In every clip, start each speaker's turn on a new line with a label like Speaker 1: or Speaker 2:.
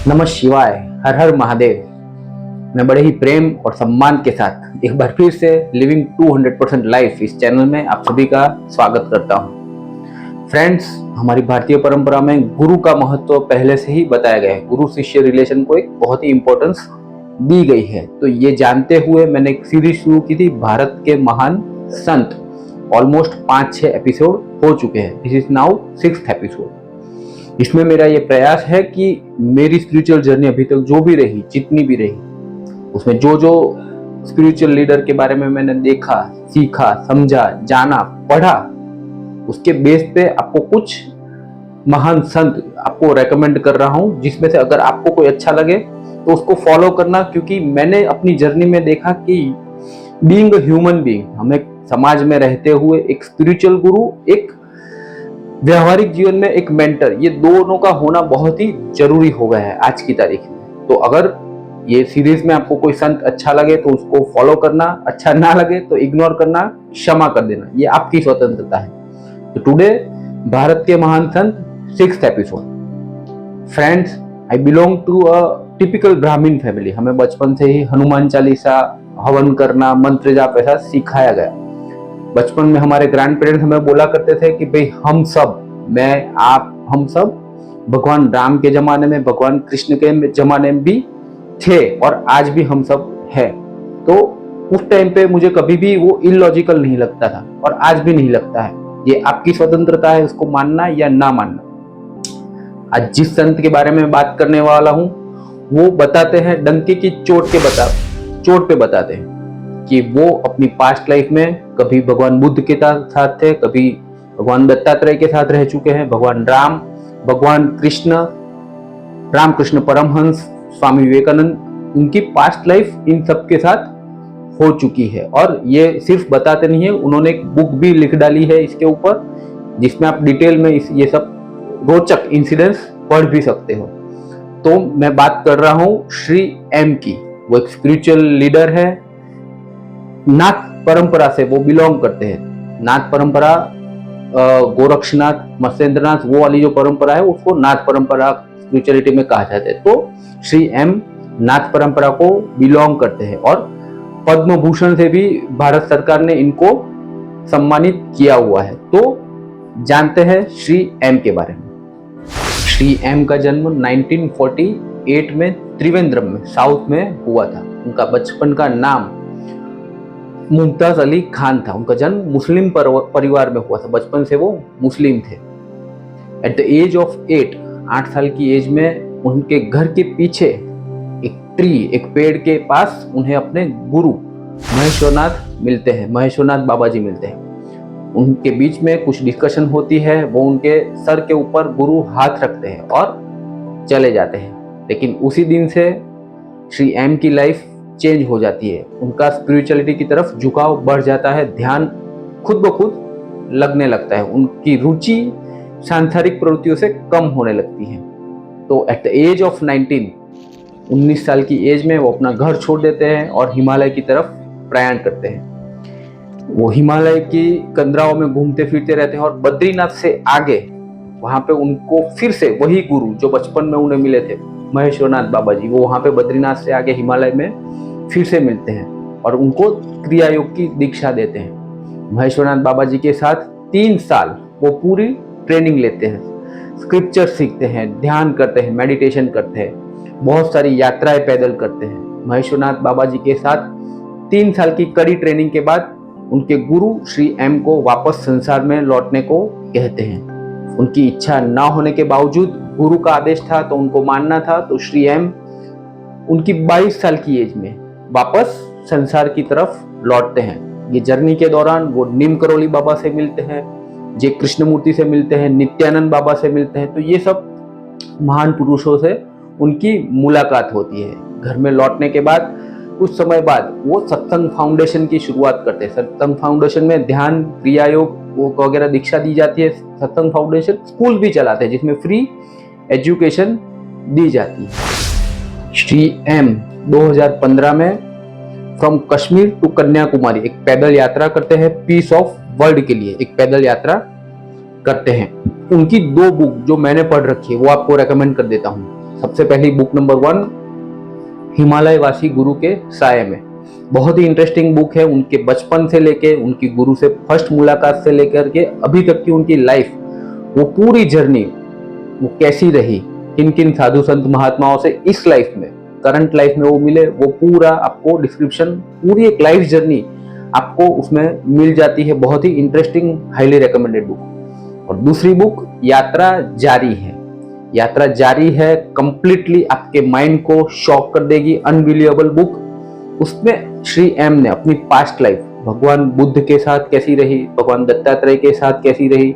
Speaker 1: नमः शिवाय। हर हर महादेव। मैं बड़े ही प्रेम और सम्मान के साथ एक बार फिर से लिविंग 200% लाइफ इस चैनल में आप सभी का स्वागत करता हूं। फ्रेंड्स, हमारी भारतीय परंपरा में गुरु का महत्व पहले से ही बताया गया है। गुरु शिष्य रिलेशन को एक बहुत ही इंपॉर्टेंस दी गई है। तो ये जानते हुए मैंने एक सीरीज शुरू की थी, भारत के महान संत। ऑलमोस्ट 5-6 एपिसोड हो चुके हैं। This is now 6th episode. इसमें मेरा ये प्रयास है कि मेरी स्पिरिचुअल जर्नी अभी तक जो भी रही, जितनी भी रही, उसमें जो जो स्पिरिचुअल लीडर के बारे में मैंने देखा, सीखा, समझा, जाना, पढ़ा, उसके बेस पे आपको कुछ महान संत आपको रेकमेंड कर रहा हूं, जिसमें से अगर आपको कोई अच्छा लगे तो उसको फॉलो करना। क्योंकि मैंने अपनी जर्नी में देखा कि बीइंग अ ह्यूमन बीइंग, हमें समाज में रहते हुए एक स्पिरिचुअल गुरु, एक व्यवहारिक जीवन में एक मेंटर, ये दोनों का होना बहुत ही जरूरी हो गया है आज की तारीख में। तो अगर ये सीरीज में आपको कोई संत अच्छा लगे तो उसको फॉलो करना, अच्छा ना लगे तो इग्नोर करना, क्षमा कर देना, ये आपकी स्वतंत्रता है। तो टुडे भारत के महान संत 6th episode. Friends, I belong to a typical Brahmin family. हमें बचपन से ही हनुमान चालीसा, हवन करना, मंत्र जाप ऐसा सिखाया गया। बचपन में हमारे ग्रैंड पेरेंट्स हमें बोला करते थे कि भाई हम सब, मैं, आप, हम सब भगवान राम के जमाने में, भगवान कृष्ण के जमाने में भी थे और आज भी हम सब है। तो उस टाइम पे मुझे कभी भी वो इलॉजिकल नहीं लगता था और आज भी नहीं लगता है। ये आपकी स्वतंत्रता है उसको मानना या ना मानना। आज जिस संत के बारे में बात करने वाला हूं, वो बताते हैं, डंके की चोट पे बताते हैं कि वो अपनी पास्ट लाइफ में कभी भगवान बुद्ध के साथ थे, कभी भगवान दत्तात्रेय के साथ रह चुके हैं, भगवान राम, भगवान कृष्ण, रामकृष्ण परमहंस, स्वामी विवेकानंद, उनकी पास्ट लाइफ इन सब के साथ हो चुकी है। और ये सिर्फ बताते नहीं है, उन्होंने एक बुक भी लिख डाली है इसके ऊपर, जिसमें आप डिटेल में ये सब रोचक इंसिडेंट्स पढ़ भी सकते हो। तो मैं बात कर रहा हूं श्री एम की। वो एक स्पिरिचुअल लीडर है, नाथ परंपरा से वो बिलोंग करते हैं। नाथ परंपरा, गोरक्षनाथ, मत्स्येंद्रनाथ, वो वाली जो परंपरा है उसको नाथ परंपरा स्पिरिचुअलिटी में कहा जाता है। तो श्री एम नाथ परंपरा को बिलोंग करते हैं और पद्म भूषण से भी भारत सरकार ने इनको सम्मानित किया हुआ है। तो जानते हैं श्री एम के बारे में। श्री एम का जन्म 1948 में त्रिवेंद्रम में, साउथ में हुआ था। उनका बचपन का नाम मुमताज अली खान था। उनका जन्म मुस्लिम परिवार में हुआ था। बचपन से वो मुस्लिम थे। एट द एज ऑफ 8 साल की एज में उनके घर के पीछे एक पेड़ के पास उन्हें अपने गुरु महेश्वरनाथ बाबा जी मिलते हैं। उनके बीच में कुछ डिस्कशन होती है। वो उनके सर के ऊपर गुरु हाथ रखते हैं और चले जाते हैं। लेकिन उसी दिन से श्री एम की लाइफ चेंज हो जाती है। उनका स्पिरिचुअलिटी की तरफ झुकाव बढ़ जाता है। ध्यान खुद ब खुद लगने लगता है। उनकी रुचि सांसारिक प्रवृत्तियों से कम होने लगती है। तो एट द एज ऑफ 19 साल की एज में वो अपना घर छोड़ देते हैं और हिमालय की तरफ प्रयाण करते हैं। वो हिमालय की कंदराओं में घूमते फिरते रहते हैं और बद्रीनाथ से आगे वहां पे उनको फिर से वही गुरु जो बचपन में उन्हें मिले थे, महेश्वरनाथ बाबा जी, वो वहां पे बद्रीनाथ से आगे हिमालय में फिर से मिलते हैं और उनको क्रिया योग की दीक्षा देते हैं। महेश्वरनाथ बाबा जी के साथ 3 साल वो पूरी ट्रेनिंग लेते हैं, स्क्रिप्चर सीखते हैं, ध्यान करते हैं, मेडिटेशन करते हैं, बहुत सारी यात्राएं पैदल करते हैं। महेश्वरनाथ बाबा जी के साथ 3 साल की कड़ी ट्रेनिंग के बाद उनके गुरु श्री एम को वापस संसार में लौटने को कहते हैं। उनकी इच्छा ना होने के बावजूद गुरु का आदेश था तो उनको मानना था। तो श्री एम उनकी 22 साल की एज में वापस संसार की तरफ लौटते हैं। ये जर्नी के दौरान वो नीम करोली बाबा से मिलते हैं, जे कृष्णमूर्ति से मिलते हैं, नित्यानंद बाबा से मिलते हैं। तो ये सब महान पुरुषों से उनकी मुलाकात होती है। घर में लौटने के बाद कुछ समय बाद वो सत्संग फाउंडेशन की शुरुआत करते हैं। सत्संग फाउंडेशन में ध्यान, क्रिया योग वगैरह दीक्षा दी जाती है। सत्संग फाउंडेशन स्कूल भी चलाते हैं जिसमें फ्री एजुकेशन दी जाती है। श्री एम 2015 में फ्रॉम कश्मीर टू कन्याकुमारी एक पैदल यात्रा करते हैं। पीस ऑफ वर्ल्ड के लिए एक पैदल यात्रा करते हैं। उनकी 2 बुक जो मैंने पढ़ रखी है वो आपको रेकमेंड कर देता हूँ। सबसे पहली बुक नंबर 1, हिमालय वासी गुरु के साये में। बहुत ही इंटरेस्टिंग बुक है। उनके बचपन से लेके उनकी गुरु से फर्स्ट मुलाकात से लेकर के अभी तक की उनकी लाइफ, वो पूरी जर्नी वो कैसी रही, किन किन साधु संत महात्माओं से इस लाइफ में, करंट लाइफ में वो मिले, वो पूरा आपको डिस्क्रिप्शन, पूरी एक लाइफ जर्नी आपको उसमें मिल जाती है। बहुत ही इंटरेस्टिंग, हाईली रिकमेंडेड बुक। और दूसरी बुक यात्रा जारी है। यात्रा जारी है कंप्लीटली आपके माइंड को शॉक कर देगी, अनबिलीवेबल बुक। उसमें श्री एम ने अपनी पास्ट लाइफ भगवान बुद्ध के साथ कैसी रही, भगवान दत्तात्रेय के साथ कैसी रही,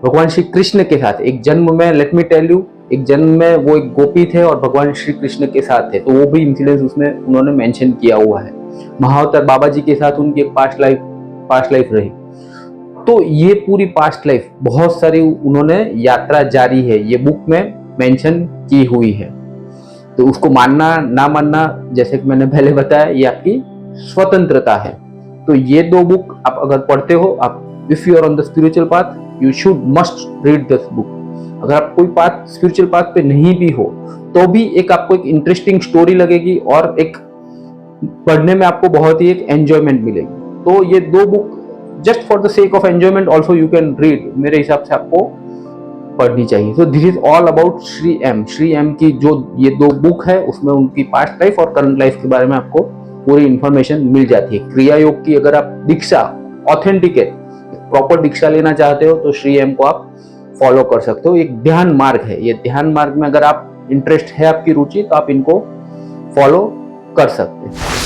Speaker 1: भगवान श्री कृष्ण के साथ एक जन्म में, लेट मी टेल यू, एक जन्म में वो एक गोपी थे और भगवान श्री कृष्ण के साथ थे, तो वो भी इंसिडेंस उसमें उन्होंने मेंशन किया हुआ है। महाअवतार बाबा जी के साथ उनकी एक पास्ट लाइफ रही। तो ये पूरी पास्ट लाइफ बहुत सारी उन्होंने यात्रा जारी है ये बुक में मेंशन की हुई है। तो उसको मानना ना मानना, जैसे कि मैंने पहले बताया, ये आपकी स्वतंत्रता है। तो ये 2 बुक आप अगर पढ़ते हो, आप if you are on the spiritual path, you should must read this book. अगर आप कोई पाथ, स्पिरिचुअल पाथ पे नहीं भी हो, तो भी एक आपको एक इंटरेस्टिंग स्टोरी लगेगी और एक पढ़ने में आपको बहुत ही एक एंजॉयमेंट मिलेगी। तो ये 2 book just for the sake of enjoyment also you can read, मेरे हिसाब से आपको पढ़नी चाहिए। तो this is all about Shri M. Shri M की जो ये 2 बुक है, उसमें उनकी पास्ट लाइफ और करंट लाइफ के बारे में आपको पूरी इंफॉर्मेशन मिल जाती है। क्रिया योग की अगर आप दीक्षा, ऑथेंटिक प्रॉपर दीक्षा लेना चाहते हो, तो श्री एम को आप फॉलो कर सकते हो। एक ध्यान मार्ग है, ये ध्यान मार्ग में अगर आप इंटरेस्ट है, आपकी रुचि, तो आप इनको फॉलो कर सकते हैं।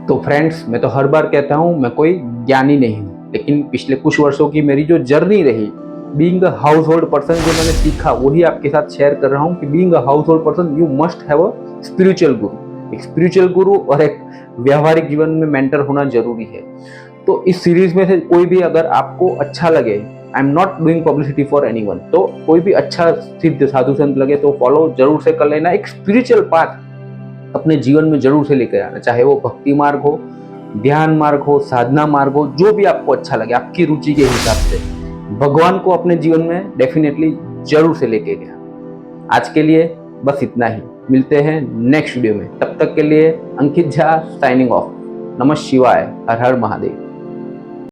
Speaker 1: तो फ्रेंड्स, मैं तो हर बार कहता हूं मैं कोई ज्ञानी नहीं हूं, लेकिन पिछले कुछ वर्षों की मेरी जो जर्नी रही, being a house hold person, जो मैंने सीखा वही आपके साथ शेयर कर रहा हूं कि being a house hold person you must have a spiritual गुरु। एक स्पिरिचुअल गुरु और एक व्यावहारिक जीवन में मेंटर होना जरूरी है। तो इस सीरीज में से कोई भी अगर आपको अच्छा लगे, I am not doing publicity for anyone, तो कोई भी अच्छा सिद्ध साधु संत लगे तो फॉलो जरूर से कर लेना। एक स्पिरिचुअल पाथ अपने जीवन में जरूर से लेकर आना, चाहे वो भक्ति मार्ग हो, ध्यान मार्ग हो, साधना मार्ग हो, जो भी आपको अच्छा लगे आपकी रुचि के हिसाब से, भगवान को अपने जीवन में डेफिनेटली जरूर से लेके गया। आज के लिए बस इतना ही, मिलते हैं नेक्स्ट वीडियो में। तब तक के लिए अंकित झा साइनिंग ऑफ। नमः शिवाय, हर हर महादेव।